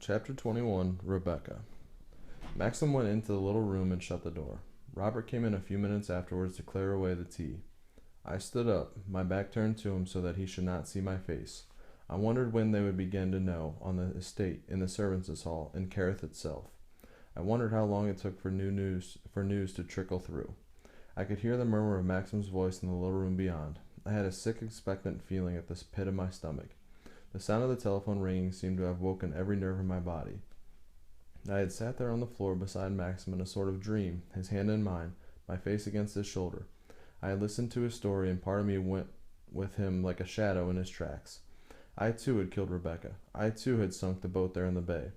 Chapter 21. Rebecca. Maxim went into the little room and shut the door. Robert came in a few minutes afterwards to clear away the tea. I stood up, my back turned to him so that he should not see my face. I wondered when they would begin to know, on the estate, in the servants' hall, in Kerrith itself. I wondered how long it took for news to trickle through. I could hear the murmur of Maxim's voice in the little room beyond. I had a sick, expectant feeling at the pit of my stomach. The sound of the telephone ringing seemed to have woken every nerve in my body. I had sat there on the floor beside Maxim in a sort of dream, his hand in mine, my face against his shoulder. I had listened to his story, and part of me went with him like a shadow in his tracks. I too had killed Rebecca. I too had sunk the boat there in the bay.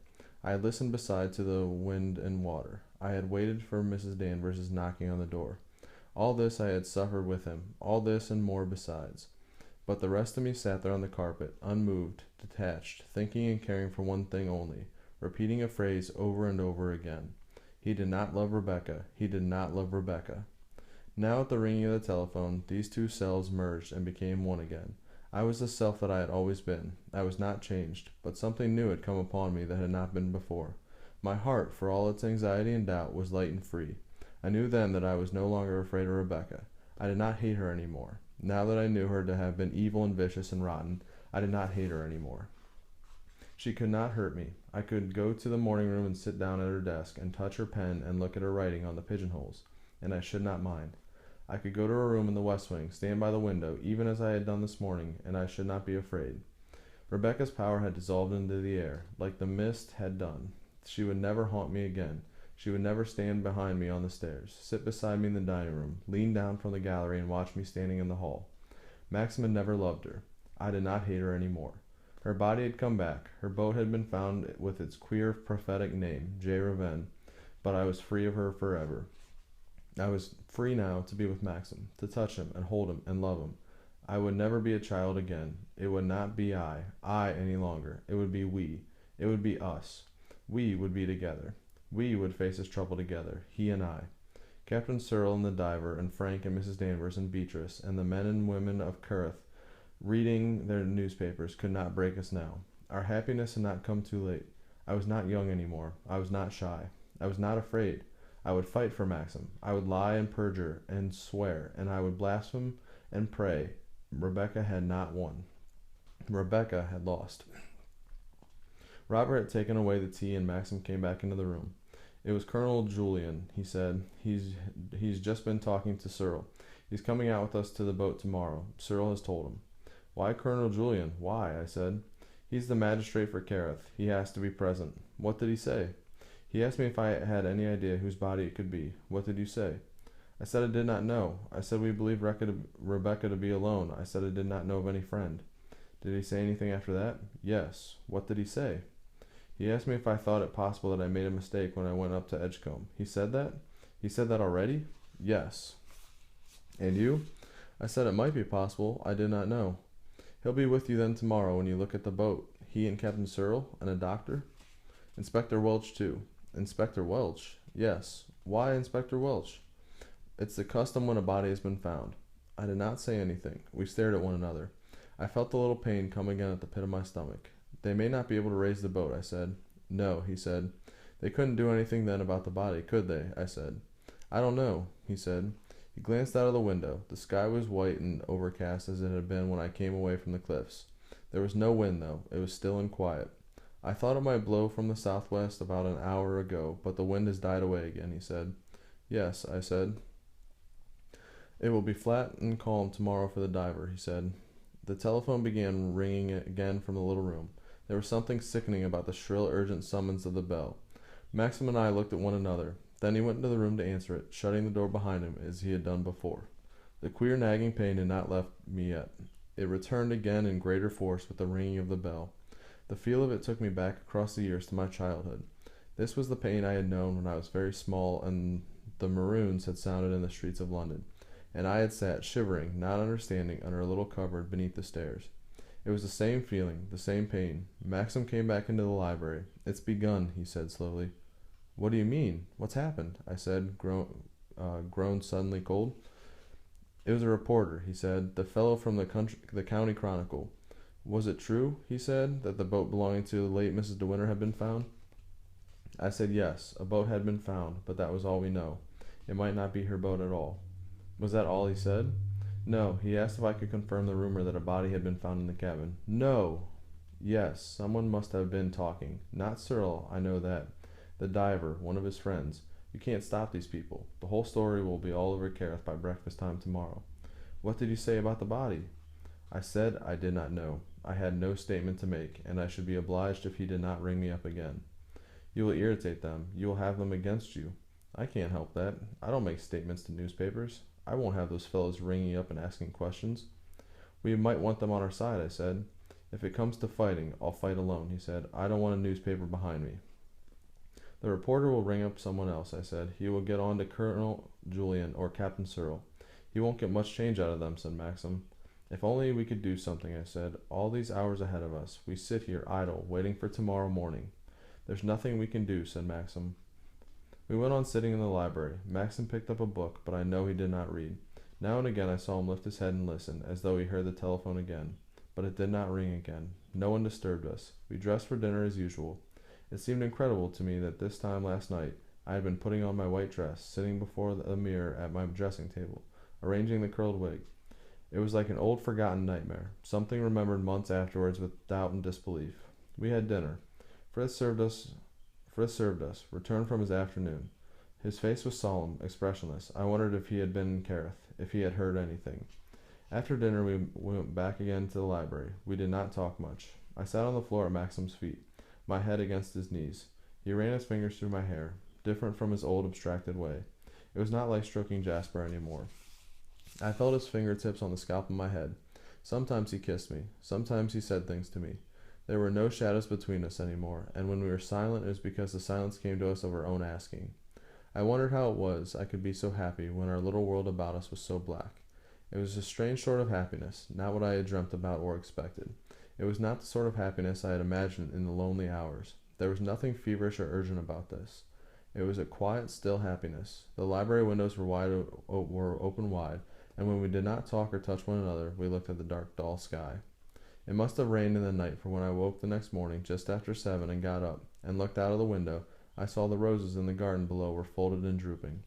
I had listened beside to the wind and water. I had waited for Mrs. Danvers' knocking on the door. All this I had suffered with him, all this and more besides. But the rest of me sat there on the carpet, unmoved, detached, thinking and caring for one thing only, repeating a phrase over and over again. He did not love Rebecca. He did not love Rebecca. Now at the ringing of the telephone, these two selves merged and became one again. I was the self that I had always been. I was not changed, but something new had come upon me that had not been before. My heart, for all its anxiety and doubt, was light and free. I knew then that I was no longer afraid of Rebecca. I did not hate her any more. Now that I knew her to have been evil and vicious and rotten, I did not hate her any more. She could not hurt me. I could go to the morning room and sit down at her desk and touch her pen and look at her writing on the pigeonholes, and I should not mind. I could go to her room in the west wing, stand by the window, even as I had done this morning, and I should not be afraid. Rebecca's power had dissolved into the air, like the mist had done. She would never haunt me again. She would never stand behind me on the stairs, sit beside me in the dining room, lean down from the gallery and watch me standing in the hall. Maxim had never loved her. I did not hate her any more. Her body had come back. Her boat had been found with its queer prophetic name, J. Raven, but I was free of her forever. I was free now to be with Maxim, to touch him and hold him and love him. I would never be a child again. It would not be I any longer. It would be we. It would be us. We would be together. We would face this trouble together, he and I. Captain Searle and the diver, and Frank and Mrs. Danvers and Beatrice, and the men and women of Kerrith, reading their newspapers, could not break us now. Our happiness had not come too late. I was not young any more. I was not shy. I was not afraid. I would fight for Maxim. I would lie and perjure and swear, and I would blaspheme and pray. Rebecca had not won. Rebecca had lost. Robert had taken away the tea, and Maxim came back into the room. It was Colonel Julian, he said. He's just been talking to Searle. He's coming out with us to the boat tomorrow. Searle has told him. Why Colonel Julian? Why? I said. He's the magistrate for Kerrith. He has to be present. What did he say? He asked me if I had any idea whose body it could be. What did you say? I said I did not know. I said we believed Rebecca to be alone. I said I did not know of any friend. Did he say anything after that? Yes. What did he say? He asked me if I thought it possible that I made a mistake when I went up to Edgecombe. He said that? He said that already? Yes. And you? I said it might be possible. I did not know. He'll be with you then tomorrow when you look at the boat. He and Captain Searle and a doctor? Inspector Welch, too. Inspector Welch? Yes. Why Inspector Welch? It's the custom when a body has been found. I did not say anything. We stared at one another. I felt a little pain come again at the pit of my stomach. They may not be able to raise the boat, I said. No, he said. They couldn't do anything then about the body, could they? I said. I don't know, he said. He glanced out of the window. The sky was white and overcast as it had been when I came away from the cliffs. There was no wind, though. It was still and quiet. I thought it might blow from the southwest about an hour ago, but the wind has died away again, he said. Yes, I said. It will be flat and calm tomorrow for the diver, he said. The telephone began ringing again from the little room. There was something sickening about the shrill, urgent summons of the bell. Maxim and I looked at one another. Then he went into the room to answer it, shutting the door behind him as he had done before. The queer nagging pain had not left me yet. It returned again in greater force with the ringing of the bell. The feel of it took me back across the years to my childhood. This was the pain I had known when I was very small and the maroons had sounded in the streets of London, and I had sat shivering, not understanding, under a little cupboard beneath the stairs. It was the same feeling, the same pain. Maxim came back into the library. It's begun, he said slowly. What do you mean? What's happened? I said, grown suddenly cold. It was a reporter, he said, the fellow from the County Chronicle. Was it true, he said, that the boat belonging to the late Mrs. De Winter had been found? I said yes, a boat had been found, but that was all we know. It might not be her boat at all. Was that all he said? No, he asked if I could confirm the rumor that a body had been found in the cabin. No! Yes, someone must have been talking. Not Searle, I know that. The diver, one of his friends. You can't stop these people. The whole story will be all over Careth by breakfast time tomorrow. What did you say about the body? I said I did not know. I had no statement to make, and I should be obliged if he did not ring me up again. You will irritate them. You will have them against you. I can't help that. I don't make statements to newspapers. I won't have those fellows ringing up and asking questions. We might want them on our side, I said. If it comes to fighting, I'll fight alone, he said. I don't want a newspaper behind me. The reporter will ring up someone else, I said. He will get on to Colonel Julian or Captain Searle. He won't get much change out of them, said Maxim. If only we could do something, I said. All these hours ahead of us. We sit here idle, waiting for tomorrow morning. There's nothing we can do, said Maxim. We went on sitting in the library. Maxim picked up a book, but I know he did not read. Now and again I saw him lift his head and listen, as though he heard the telephone again. But it did not ring again. No one disturbed us. We dressed for dinner as usual. It seemed incredible to me that this time last night I had been putting on my white dress, sitting before the mirror at my dressing table, arranging the curled wig. It was like an old forgotten nightmare, something remembered months afterwards with doubt and disbelief. We had dinner. Frith served us, returned from his afternoon. His face was solemn, expressionless. I wondered if he had been in Careth, if he had heard anything. After dinner we went back again to the library. We did not talk much. I sat on the floor at Maxim's feet, my head against his knees. He ran his fingers through my hair, different from his old abstracted way. It was not like stroking Jasper any more. I felt his fingertips on the scalp of my head. Sometimes he kissed me. Sometimes he said things to me. There were no shadows between us any more, and when we were silent it was because the silence came to us of our own asking. I wondered how it was I could be so happy when our little world about us was so black. It was a strange sort of happiness, not what I had dreamt about or expected. It was not the sort of happiness I had imagined in the lonely hours. There was nothing feverish or urgent about this. It was a quiet, still happiness. The library windows were open wide, and when we did not talk or touch one another, we looked at the dark, dull sky. It must have rained in the night, for when I woke the next morning, just after 7, and got up, and looked out of the window, I saw the roses in the garden below were folded and drooping,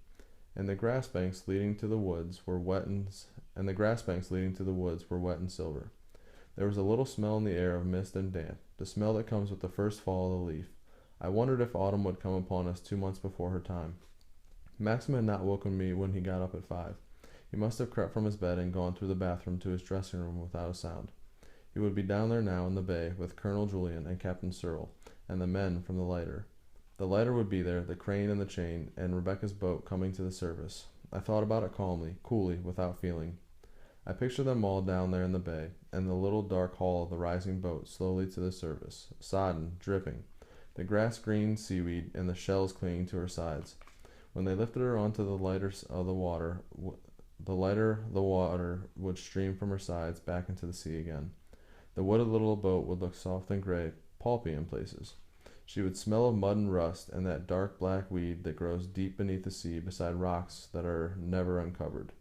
and the grass banks leading to the woods were wet and silver. There was a little smell in the air of mist and damp, the smell that comes with the first fall of the leaf. I wondered if autumn would come upon us 2 months before her time. Maxim had not woken me when he got up at 5. He must have crept from his bed and gone through the bathroom to his dressing room without a sound. He would be down there now in the bay with Colonel Julian and Captain Searle and the men from the lighter. The lighter would be there, the crane and the chain, and Rebecca's boat coming to the surface. I thought about it calmly, coolly, without feeling. I pictured them all down there in the bay, and the little dark hull of the rising boat slowly to the surface, sodden, dripping, the grass-green seaweed and the shells clinging to her sides. When they lifted her onto the lighter of the water, the water would stream from her sides back into the sea again. The wooded little boat would look soft and gray, pulpy in places. She would smell of mud and rust and that dark black weed that grows deep beneath the sea beside rocks that are never uncovered.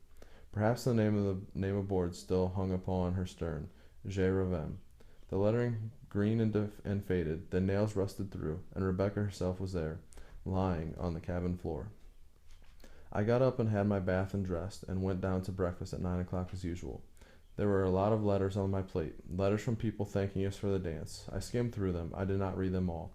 Perhaps the name aboard still hung upon her stern, Je Revem. The lettering green and faded, the nails rusted through, and Rebecca herself was there, lying on the cabin floor. I got up and had my bath and dressed, and went down to breakfast at 9 o'clock as usual. There were a lot of letters on my plate, letters from people thanking us for the dance. I skimmed through them. I did not read them all.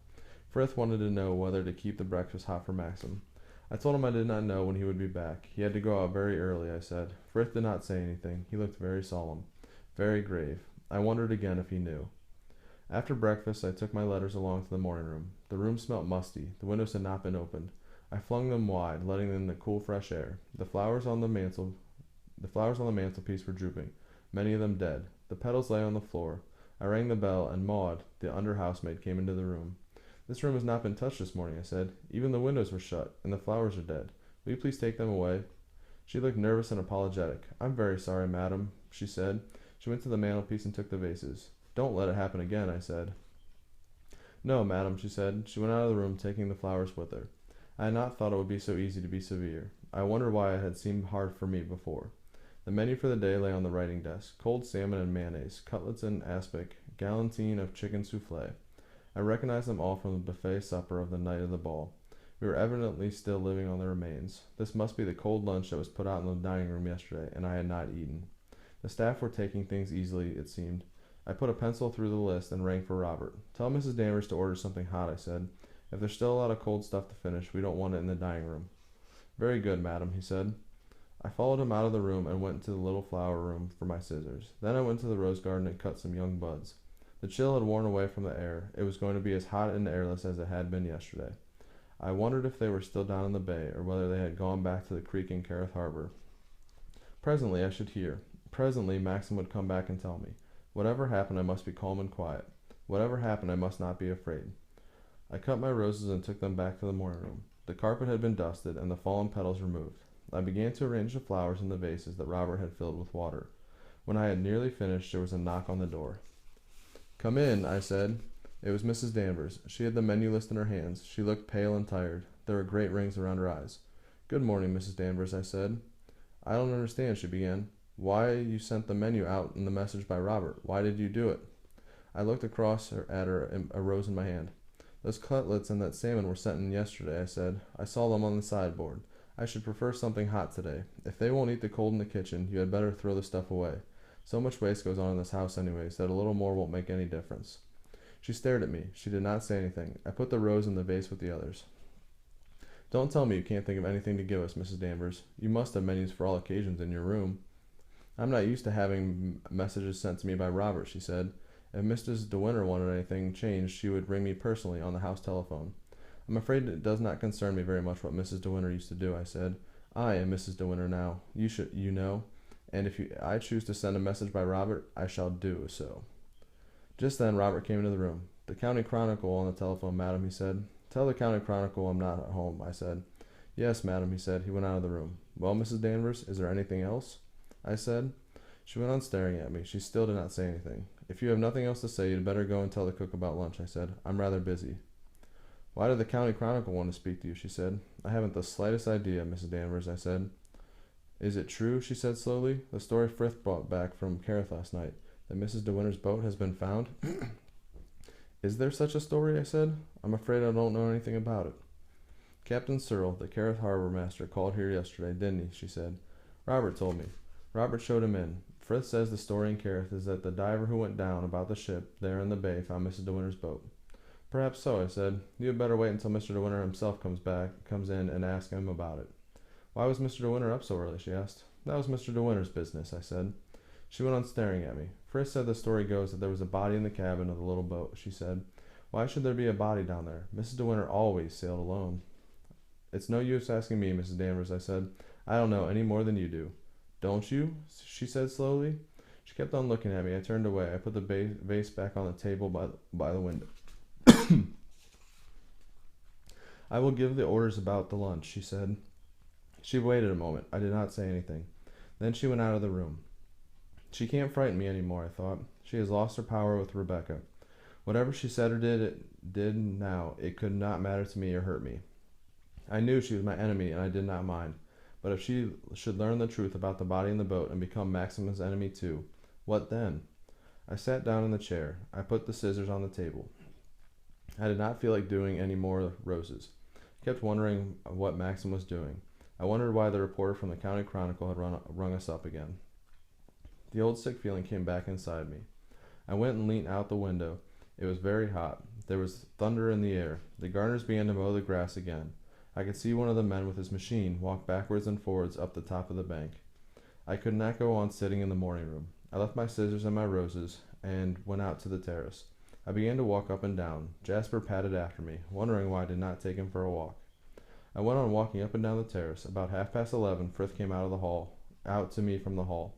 Frith wanted to know whether to keep the breakfast hot for Maxim. I told him I did not know when he would be back. He had to go out very early, I said. Frith did not say anything. He looked very solemn, very grave. I wondered again if he knew. After breakfast, I took my letters along to the morning room. The room smelt musty. The windows had not been opened. I flung them wide, letting in the cool, fresh air. The flowers on the mantelpiece were drooping, many of them dead. The petals lay on the floor. I rang the bell, and Maud, the under housemaid, came into the room. This room has not been touched this morning, I said. Even the windows were shut, and the flowers are dead. Will you please take them away? She looked nervous and apologetic. I'm very sorry, madam, she said. She went to the mantelpiece and took the vases. Don't let it happen again, I said. No, madam, she said. She went out of the room, taking the flowers with her. I had not thought it would be so easy to be severe. I wondered why it had seemed hard for me before. The menu for the day lay on the writing desk: cold salmon and mayonnaise, cutlets and aspic, galantine of chicken souffle. I recognized them all from the buffet supper of the night of the ball. We were evidently still living on the remains. This must be the cold lunch that was put out in the dining room yesterday, and I had not eaten. The staff were taking things easily, it seemed. I put a pencil through the list and rang for Robert. "Tell Mrs. Danvers to order something hot," I said. "If there's still a lot of cold stuff to finish, we don't want it in the dining room." "Very good, madam," he said. I followed him out of the room and went to the little flower room for my scissors. Then I went to the rose garden and cut some young buds. The chill had worn away from the air. It was going to be as hot and airless as it had been yesterday. I wondered if they were still down in the bay, or whether they had gone back to the creek in Carith Harbor. Presently I should hear. Presently Maxim would come back and tell me. Whatever happened, I must be calm and quiet. Whatever happened, I must not be afraid. I cut my roses and took them back to the morning room. The carpet had been dusted, and the fallen petals removed. I began to arrange the flowers in the vases that Robert had filled with water. When I had nearly finished, there was a knock on the door. "Come in," I said. It was Mrs. Danvers. She had the menu list in her hands. She looked pale and tired. There were great rings around her eyes. "Good morning, Mrs. Danvers," I said. "I don't understand," she began. "Why you sent the menu out in the message by Robert. Why did you do it?" I looked across at her, a rose in my hand. "Those cutlets and that salmon were sent in yesterday," I said. "I saw them on the sideboard. I should prefer something hot today. If they won't eat the cold in the kitchen, you had better throw the stuff away. So much waste goes on in this house anyways that a little more won't make any difference." She stared at me. She did not say anything. I put the rose in the vase with the others. "Don't tell me you can't think of anything to give us, Mrs. Danvers. You must have menus for all occasions in your room." "I'm not used to having messages sent to me by Robert," she said. "If Mrs. De Winter wanted anything changed, she would ring me personally on the house telephone." "I'm afraid it does not concern me very much what Mrs. De Winter used to do," I said. "I am Mrs. De Winter now, you know, and if I choose to send a message by Robert, I shall do so." Just then Robert came into the room. "The County Chronicle on the telephone, madam," he said. "Tell the County Chronicle I'm not at home," I said. "Yes, madam," he said. He went out of the room. "Well, Mrs. Danvers, is there anything else?" I said. She went on staring at me. She still did not say anything. "If you have nothing else to say, you'd better go and tell the cook about lunch," I said. "I'm rather busy." "Why did the County Chronicle want to speak to you?" she said. "I haven't the slightest idea, Mrs. Danvers," I said. "Is it true," she said slowly, "the story Frith brought back from Carith last night, that Mrs. De Winter's boat has been found?" "Is there such a story?" I said. "I'm afraid I don't know anything about it." "Captain Searle, the Carith Harbor master, called here yesterday, didn't he?" she said. "Robert told me. Robert showed him in. Frith says the story in Carith is that the diver who went down about the ship there in the bay found Mrs. De Winter's boat." "Perhaps so," I said. "You had better wait until Mr. De Winter himself comes in and ask him about it." "Why was Mr. De Winter up so early?" she asked. "That was Mr. De Winter's business," I said. She went on staring at me. "Frith said the story goes that there was a body in the cabin of the little boat," she said. "Why should there be a body down there? Mrs. De Winter always sailed alone." "It's no use asking me, Mrs. Danvers," I said. "I don't know any more than you do." "Don't you?" she said slowly. She kept on looking at me. I turned away. I put the vase back on the table by the window. "I will give the orders about the lunch," she said. She waited a moment. I did not say anything. Then she went out of the room. She can't frighten me any more, I thought. She has lost her power with Rebecca. Whatever she said or did now, it could not matter to me or hurt me. I knew she was my enemy, and I did not mind. But if she should learn the truth about the body in the boat and become Maximus' enemy too, what then? I sat down in the chair. I put the scissors on the table. I did not feel like doing any more roses. I kept wondering what Maxim was doing. I wondered why the reporter from the County Chronicle had rung us up again. The old sick feeling came back inside me. I went and leaned out the window. It was very hot. There was thunder in the air. The gardeners began to mow the grass again. I could see one of the men with his machine walk backwards and forwards up the top of the bank. I could not go on sitting in the morning room. I left my scissors and my roses and went out to the terrace. I began to walk up and down. Jasper padded after me, wondering why I did not take him for a walk. I went on walking up and down the terrace. About 11:30, Frith came out to me from the hall.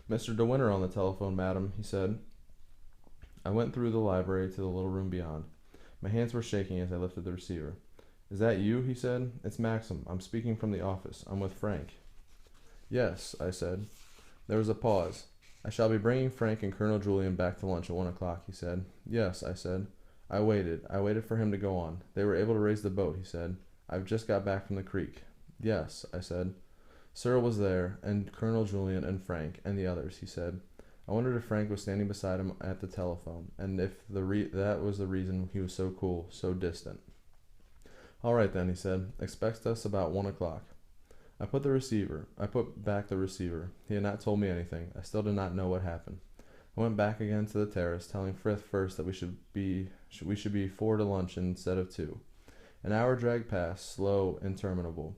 "Mr. De Winter on the telephone, madam," he said. I went through the library to the little room beyond. My hands were shaking as I lifted the receiver. "Is that you?" he said. "It's Maxim. I'm speaking from the office. I'm with Frank." "Yes," I said. There was a pause. "I shall be bringing Frank and Colonel Julian back to lunch at 1:00, he said. "Yes," I said. I waited for him to go on. "They were able to raise the boat," he said. "I've just got back from the creek." "Yes," I said. Cyril was there, and Colonel Julian and Frank, and the others, he said. I wondered if Frank was standing beside him at the telephone, and if that was the reason he was so cool, so distant. All right then, he said. Expect us about 1 o'clock. I put back the receiver. He had not told me anything. I still did not know what happened. I went back again to the terrace, telling Frith first that we should be 4 to luncheon instead of 2. An hour dragged past, slow, interminable.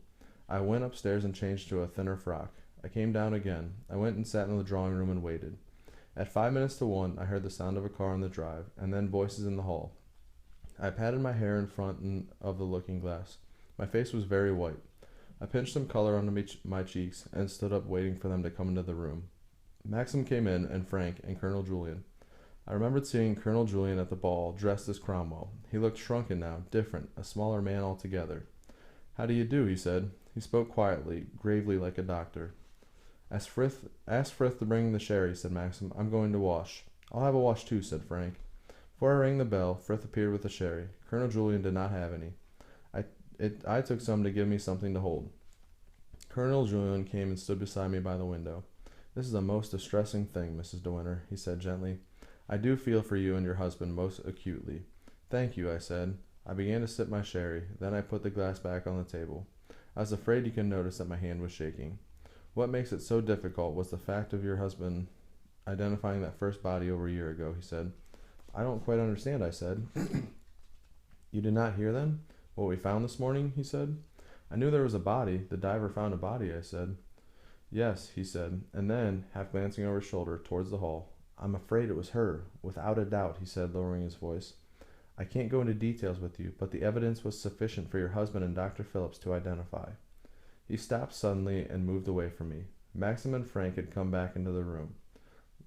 I went upstairs and changed to a thinner frock. I came down again. I went and sat in the drawing room and waited. At 5 minutes to 1, I heard the sound of a car on the drive, and then voices in the hall. I patted my hair in front of the looking-glass. My face was very white. I pinched some color onto my cheeks and stood up waiting for them to come into the room. Maxim came in, and Frank, and Colonel Julian. I remembered seeing Colonel Julian at the ball, dressed as Cromwell. He looked shrunken now, different, a smaller man altogether. How do you do, he said. He spoke quietly, gravely like a doctor. Ask Frith to bring the sherry, said Maxim. I'm going to wash. I'll have a wash too, said Frank. Before I rang the bell, Frith appeared with the sherry. Colonel Julian did not have any. I took some to give me something to hold. Colonel Julian came and stood beside me by the window. This is a most distressing thing, Mrs. De Winter, he said gently. I do feel for you and your husband most acutely. Thank you, I said. I began to sip my sherry. Then I put the glass back on the table. I was afraid you could notice that my hand was shaking. What makes it so difficult was the fact of your husband identifying that first body over a year ago, he said. I don't quite understand, I said. You did not hear then? What we found this morning, he said. I knew there was a body. The diver found a body, I said. Yes, he said, and then, half glancing over his shoulder, towards the hall. I'm afraid it was her, without a doubt, he said, lowering his voice. I can't go into details with you, but the evidence was sufficient for your husband and Dr. Phillips to identify. He stopped suddenly and moved away from me. Maxim and Frank had come back into the room.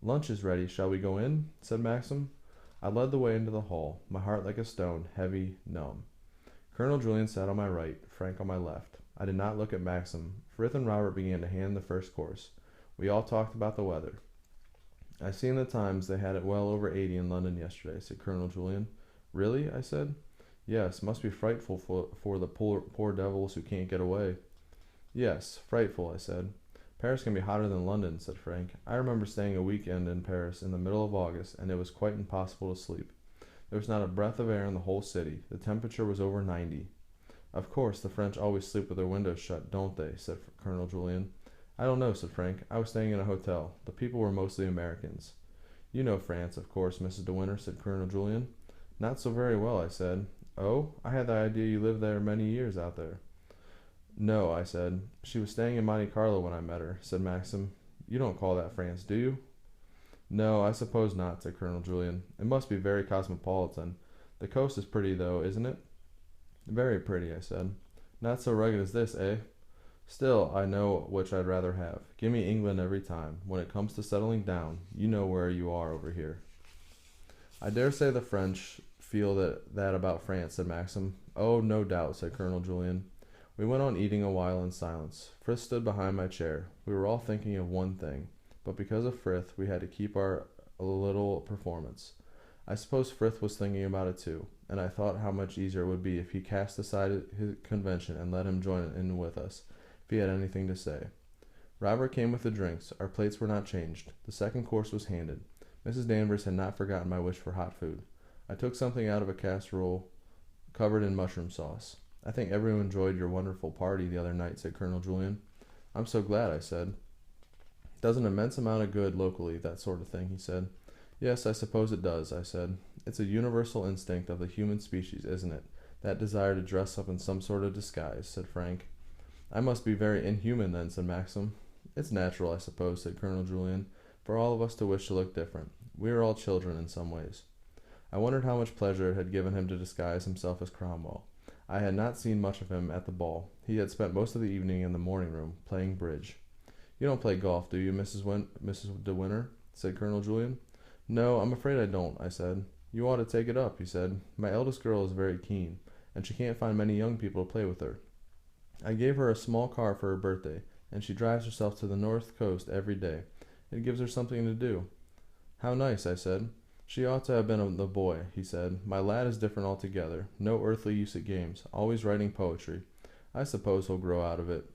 Lunch is ready. Shall we go in? Said Maxim. I led the way into the hall, my heart like a stone, heavy, numb. Colonel Julian sat on my right, Frank on my left. I did not look at Maxim. Frith and Robert began to hand the first course. We all talked about the weather. I see in the Times they had it well over 80 in London yesterday, said Colonel Julian. Really? I said. Yes, must be frightful for the poor devils who can't get away. Yes, frightful, I said. Paris can be hotter than London, said Frank. I remember staying a weekend in Paris in the middle of August, and it was quite impossible to sleep. There was not a breath of air in the whole city. The temperature was over 90. Of course, the French always sleep with their windows shut, don't they? Said Colonel Julian. I don't know, said Frank. I was staying in a hotel. The people were mostly Americans. You know France, of course, Mrs. De Winter, said Colonel Julian. Not so very well, I said. Oh, I had the idea you lived there many years out there. No, I said. She was staying in Monte Carlo when I met her, said Maxim. You don't call that France, do you? No, I suppose not, said Colonel Julian. It must be very cosmopolitan. The coast is pretty, though, isn't it? Very pretty, I said. Not so rugged as this, eh? Still, I know which I'd rather have. Give me England every time. When it comes to settling down, you know where you are over here. I dare say the French feel that about France, said Maxim. Oh, no doubt, said Colonel Julian. We went on eating a while in silence. Frith stood behind my chair. We were all thinking of one thing, but because of Frith, we had to keep our little performance. I suppose Frith was thinking about it too, and I thought how much easier it would be if he cast aside his convention and let him join in with us, if he had anything to say. Robert came with the drinks. Our plates were not changed. The second course was handed. Mrs. Danvers had not forgotten my wish for hot food. I took something out of a casserole covered in mushroom sauce. I think everyone enjoyed your wonderful party the other night, said Colonel Julian. I'm so glad, I said. It does an immense amount of good locally, that sort of thing, he said. Yes, I suppose it does, I said. It's a universal instinct of the human species, isn't it? That desire to dress up in some sort of disguise, said Frank. I must be very inhuman then, said Maxim. It's natural, I suppose, said Colonel Julian, for all of us to wish to look different. We are all children in some ways. I wondered how much pleasure it had given him to disguise himself as Cromwell. I had not seen much of him at the ball. He had spent most of the evening in the morning room, playing bridge. You don't play golf, do you, Mrs. De Winter? Said Colonel Julian. No, I'm afraid I don't, I said. You ought to take it up, he said. My eldest girl is very keen, and she can't find many young people to play with her. I gave her a small car for her birthday, and she drives herself to the north coast every day. It gives her something to do. How nice, I said. She ought to have been the boy, he said. My lad is different altogether. No earthly use at games. Always writing poetry. I suppose he'll grow out of it.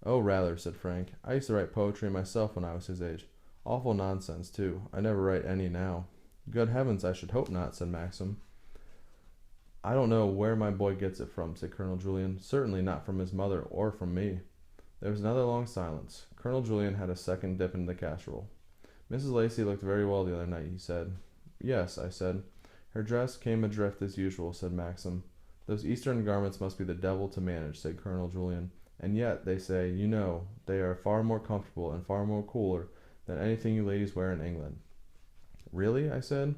Oh, rather, said Frank. I used to write poetry myself when I was his age. Awful nonsense, too. I never write any now. Good heavens, I should hope not, said Maxim. I don't know where my boy gets it from, said Colonel Julien. Certainly not from his mother or from me. There was another long silence. Colonel Julien had a second dip into the casserole. Mrs. Lacey looked very well the other night, he said. Yes, I said. Her dress came adrift as usual, said Maxim. Those Eastern garments must be the devil to manage, said Colonel Julien. And yet, they say, you know, they are far more comfortable and far more cooler than anything you ladies wear in England. Really? I said.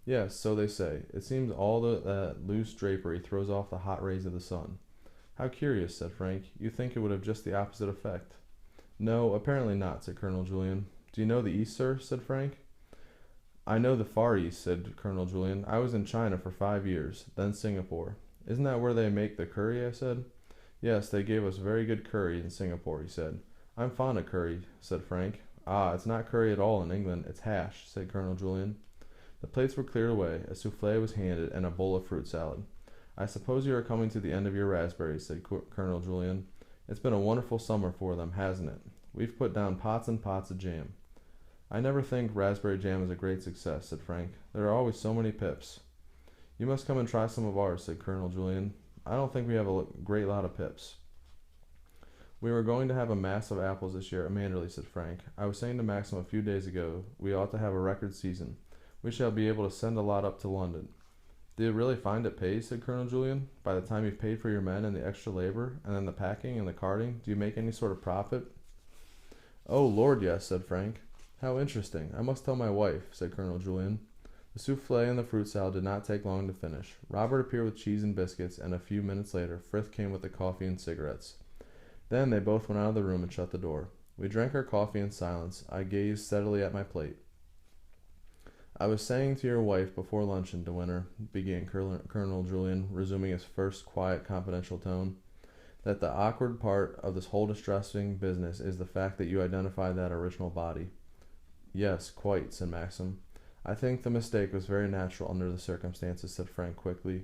Yes, so they say. It seems all that loose drapery throws off the hot rays of the sun. How curious, said Frank. You think it would have just the opposite effect. No, apparently not, said Colonel Julien. Do you know the East, sir? Said Frank. I know the Far East, said Colonel Julien. I was in China for 5 years, then Singapore. Isn't that where they make the curry? I said. Yes, they gave us very good curry in Singapore, he said. I'm fond of curry, said Frank. Ah, it's not curry at all in England, it's hash, said Colonel Julien. The plates were cleared away, a souffle was handed, and a bowl of fruit salad. I suppose you are coming to the end of your raspberries, said Colonel Julien. It's been a wonderful summer for them, hasn't it? We've put down pots and pots of jam. I never think raspberry jam is a great success, said Frank. There are always so many pips. You must come and try some of ours, said Colonel Julien. I don't think we have a great lot of pips. We were going to have a mass of apples this year at Manderley, said Frank. I was saying to Maxim a few days ago, we ought to have a record season. We shall be able to send a lot up to London. Do you really find it pays, said Colonel Julien? By the time you've paid for your men and the extra labor, and then the packing and the carting, do you make any sort of profit? Oh, Lord, yes, said Frank. How interesting. I must tell my wife, said Colonel Julien. The souffle and the fruit salad did not take long to finish. Robert appeared with cheese and biscuits, and a few minutes later Frith came with the coffee and cigarettes. Then they both went out of the room and shut the door. We drank our coffee in silence. I gazed steadily at my plate. I was saying to your wife before luncheon, De Winter, began Colonel Julien, resuming his first quiet, confidential tone, that the awkward part of this whole distressing business is the fact that you identified that original body. Yes, quite, said Maxim. I think the mistake was very natural under the circumstances, said Frank quickly.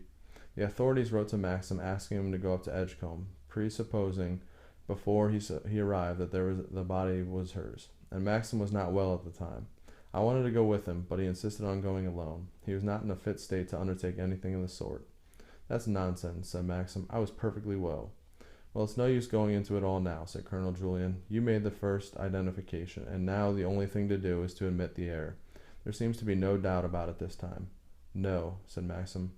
The authorities wrote to Maxim asking him to go up to Edgecombe, presupposing before he arrived that the body was hers, and Maxim was not well at the time. I wanted to go with him, but he insisted on going alone. He was not in a fit state to undertake anything of the sort. That's nonsense, said Maxim. I was perfectly well. Well, it's no use going into it all now, said Colonel Julien. You made the first identification, and now the only thing to do is to admit the error. There seems to be no doubt about it this time. No, said Maxim.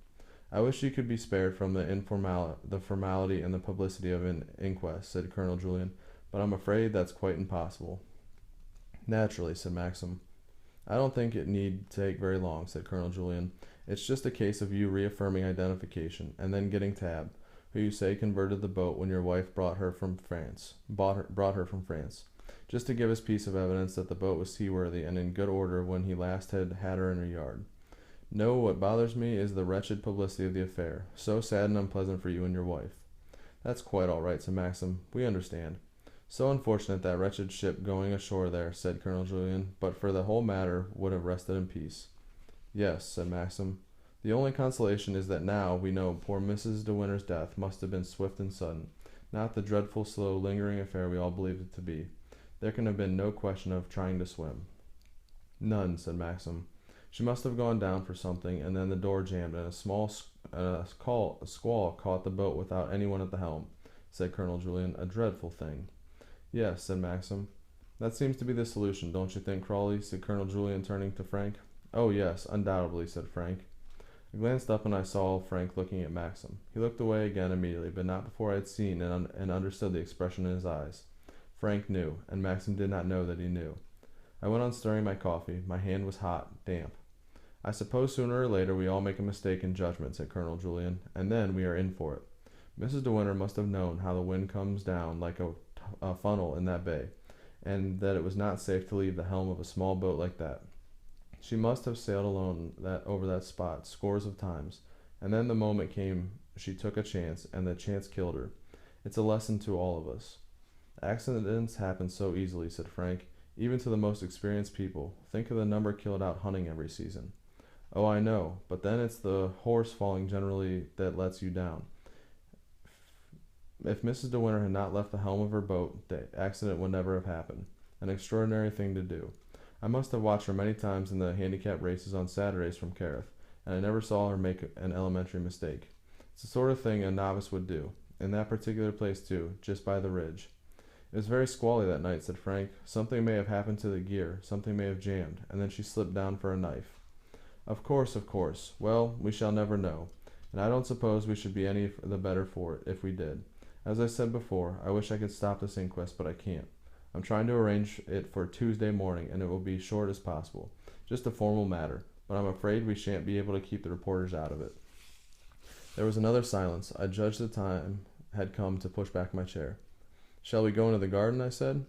I wish you could be spared from the formality and the publicity of an inquest, said Colonel Julien, but I'm afraid that's quite impossible. Naturally, said Maxim. I don't think it need take very long, said Colonel Julien. It's just a case of you reaffirming identification, and then getting Tab, who you say converted the boat when your wife brought her from France. Just to give us piece of evidence that the boat was seaworthy and in good order when he last had her in her yard. No, what bothers me is the wretched publicity of the affair, so sad and unpleasant for you and your wife. That's quite all right, said Maxim. We understand. So unfortunate that wretched ship going ashore there, said Colonel Julien, but for the whole matter would have rested in peace. Yes, said Maxim. The only consolation is that now we know poor Mrs. De Winter's death must have been swift and sudden, not the dreadful, slow, lingering affair we all believed it to be. There can have been no question of trying to swim. None, said Maxim. She must have gone down for something, and then the door jammed, and a squall caught the boat without anyone at the helm, said Colonel Julien. A dreadful thing. Yes, said Maxim. That seems to be the solution, don't you think, Crawley? Said Colonel Julien, turning to Frank. Oh, yes, undoubtedly, said Frank. I glanced up and I saw Frank looking at Maxim. He looked away again immediately, but not before I had seen and understood the expression in his eyes. Frank knew, and Maxim did not know that he knew. I went on stirring my coffee. My hand was hot, damp. I suppose sooner or later we all make a mistake in judgment, said Colonel Julien, and then we are in for it. Mrs. De Winter must have known how the wind comes down like a funnel in that bay, and that it was not safe to leave the helm of a small boat like that. She must have sailed alone over that spot scores of times, and then the moment came she took a chance, and the chance killed her. It's a lesson to all of us. Accidents happen so easily, said Frank, even to the most experienced people. Think of the number killed out hunting every season. Oh, I know, but then it's the horse falling generally that lets you down. If Mrs. De Winter had not left the helm of her boat, the accident would never have happened. An extraordinary thing to do. I must have watched her many times in the handicap races on Saturdays from Carriff, and I never saw her make an elementary mistake. It's the sort of thing a novice would do. In that particular place, too, just by the ridge. It was very squally that night, said Frank. Something may have happened to the gear, something may have jammed, and then she slipped down for a knife. Of course, of course. Well, we shall never know, and I don't suppose we should be any the better for it if we did. As I said before, I wish I could stop this inquest, but I can't. I'm trying to arrange it for Tuesday morning, and it will be short as possible. Just a formal matter, but I'm afraid we shan't be able to keep the reporters out of it. There was another silence. I judged the time had come to push back my chair. Shall we go into the garden? I said.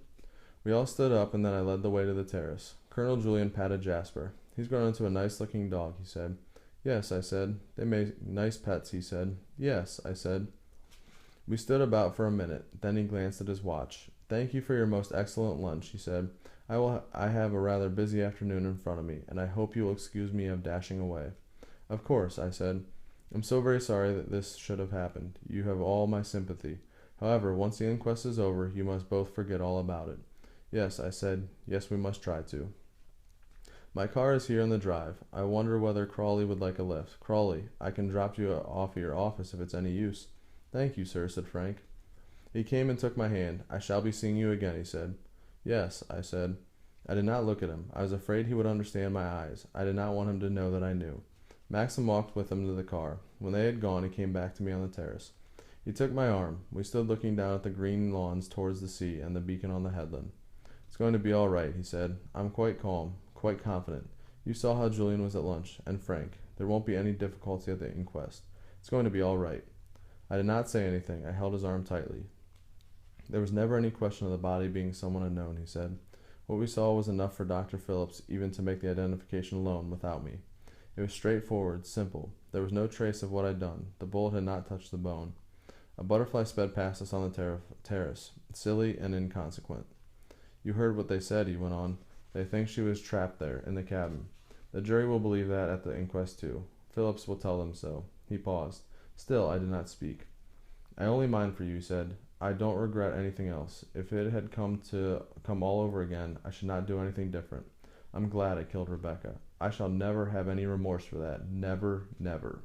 We all stood up, and then I led the way to the terrace. Colonel Julian patted Jasper. He's grown into a nice-looking dog, he said. Yes, I said. They make nice pets, he said. Yes, I said. We stood about for a minute. Then he glanced at his watch. Thank you for your most excellent lunch, he said. I have a rather busy afternoon in front of me, and I hope you will excuse me of dashing away. Of course, I said. I'm so very sorry that this should have happened. You have all my sympathy. However, once the inquest is over, you must both forget all about it. Yes, I said. Yes, we must try to. My car is here in the drive. I wonder whether Crawley would like a lift. Crawley, I can drop you off at your office if it's any use. Thank you, sir, said Frank. He came and took my hand. I shall be seeing you again, he said. Yes, I said. I did not look at him. I was afraid he would understand my eyes. I did not want him to know that I knew. Maxim walked with him to the car. When they had gone, he came back to me on the terrace. He took my arm. We stood looking down at the green lawns towards the sea and the beacon on the headland. It's going to be all right, he said. I'm quite calm, quite confident. You saw how Julian was at lunch, and Frank. There won't be any difficulty at the inquest. It's going to be all right. I did not say anything. I held his arm tightly. There was never any question of the body being someone unknown, he said. What we saw was enough for Dr. Phillips even to make the identification alone without me. It was straightforward, simple. There was no trace of what I'd done. The bullet had not touched the bone. A butterfly sped past us on the terrace, silly and inconsequent. You heard what they said, he went on. They think she was trapped there, in the cabin. The jury will believe that at the inquest, too. Phillips will tell them so. He paused. Still, I did not speak. I only mind for you, he said. I don't regret anything else. If it had come all over again, I should not do anything different. I'm glad I killed Rebecca. I shall never have any remorse for that. Never, never.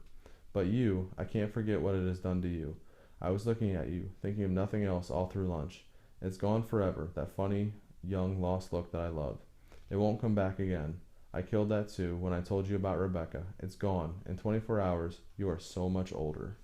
But you, I can't forget what it has done to you. I was looking at you, thinking of nothing else all through lunch. It's gone forever, that funny, young, lost look that I loved. It won't come back again. I killed that too when I told you about Rebecca. It's gone. In 24 hours, you are so much older.